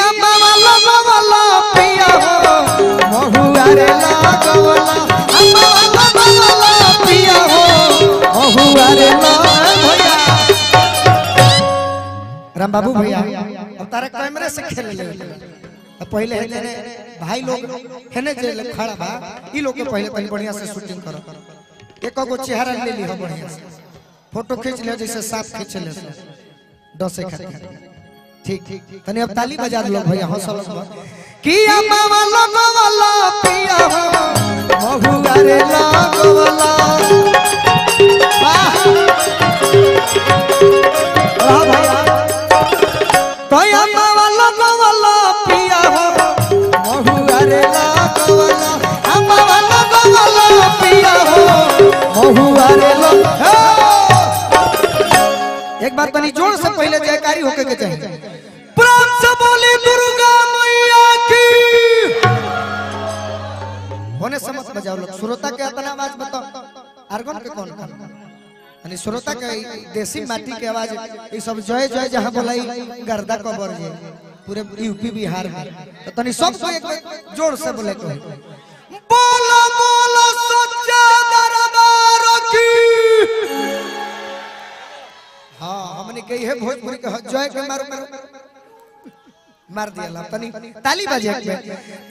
अम्मा लगवला पिया हो महुआ रे लगवला अम्मा लगवला पिया हो महुआ रे भैया राम बाबू भैया अब तारे कैमरे से खेल ले पहले हेने भाई लोग हेने जे खड़ा बा ई लोग के पहले तनी बढ़िया से शूटिंग करो एको गो चेहरा ले ली हो बढ़िया से फोटो खींच ले जैसे साफ खींच ले 10 खातिर ठीक तनी अब ताली बजा दो भैया हौसला कि अम्मा लगवला पिया हो महुआ रे लगवला वाह वाह भैया तो अम्मा लगवला पिया हो महुआ रे लगवला अम्मा लगवला पिया हो महुआ रे लगवला एक बार तनी जोर से पहले जयकारी होके के चाहिए प्रेम से बोली दुर्गा मैया की होने से मत बजाओ लोग श्रोता के अपना आवाज बताओ आर्गन के कौन यानी श्रोता के देसी माटी के आवाज ये सब जय जय जहां बोलाई गर्दा कबर जे पूरे यूपी बिहार में तो तनी सबको एक जोर से बोले को बोलो बोलो सच्चा दरबार की हाँ हमने कही है भोजपुरी के जय के मार दिया ला तनी ताली बजे के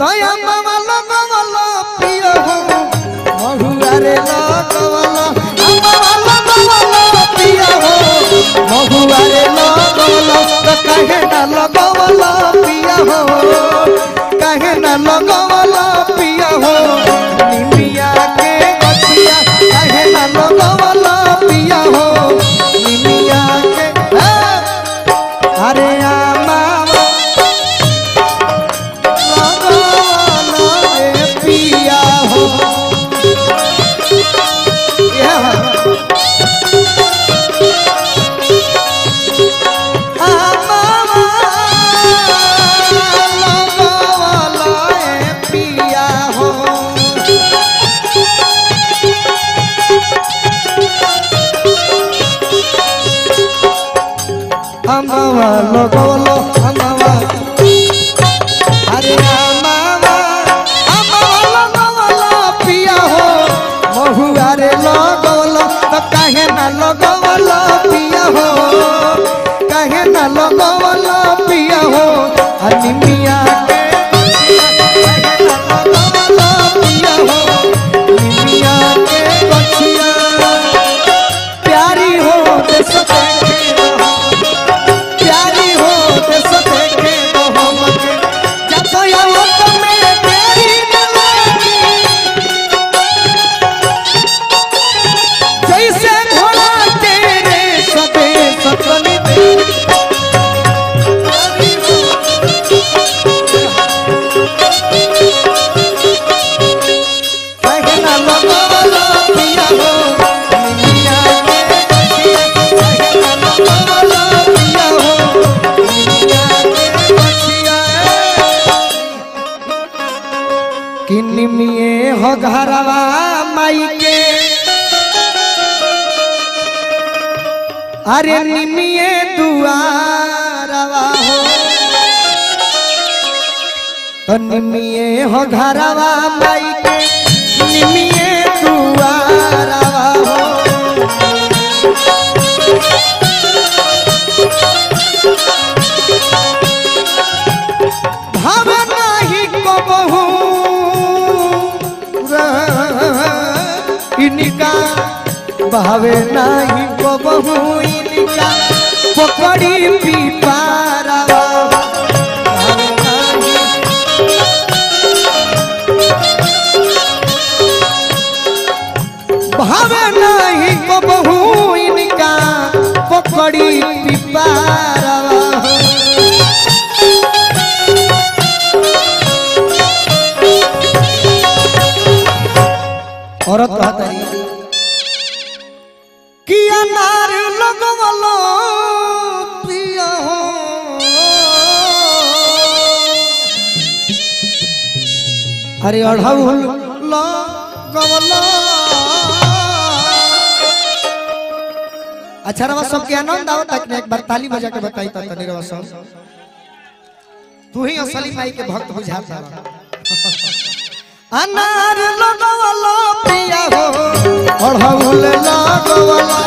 तो अम्मा लगवला पिया हो महुआ रे लगवला अम्मा लगवला पिया हो महुआ रे लगवला तो कहे ना लगवला पिया हो कहे ना लगवला पिया हो निमिया के गछिया कहे ना लगवला पिया हो निमिया के अरे अम्मा पिया हो अम्मा लगवलो अम्मा अरे अम्मा लगवला पिया हो महुआ रे लगवला तो काहे ना लगवला पिया हो काहे ना लगवला पिया हो निमिया के लगवला पिया हो निमिया के गछिया प्यारी हो देश निमिये हो घरवा माई के अरे निमिये दुआरवा हो तो निमिये हो घरवा माई के निमिये दुआरवा हो भाव नाही को बहु इनका भावे नाही को बहु इनका पकड़ी पीपारवा भावे नाही को बहु इनका पकड़ी पीपारवा औरत कहतरी कि अनार लगवलो पिया हो अरे अढ़ौल लगवलो अच्छा रवा सब के आनंद आओ तक एक बार ताली बजा के बताई तो तनी रवा सब तू ही असली माई के भक्त बुझाता अनार लगवला पिया हो अढ़ौल लगवला